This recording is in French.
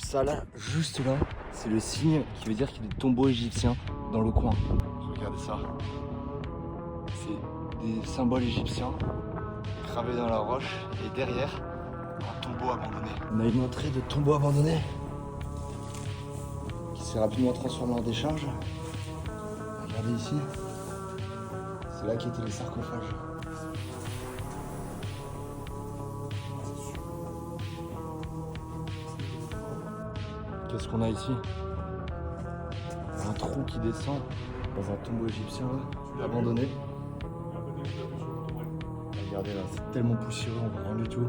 Ça là, juste là, c'est le signe qui veut dire qu'il y a des tombeaux égyptiens dans le coin. Regardez ça. C'est des symboles égyptiens gravés dans la roche et derrière, un tombeau abandonné. On a une entrée de tombeau abandonné qui s'est rapidement transformée en décharge. Regardez ici, c'est là qu'étaient les sarcophages. Qu'est-ce qu'on a ici? Un trou qui descend dans un tombeau égyptien là, abandonné. Regardez là, c'est tellement poussiéreux, on voit rien du tout.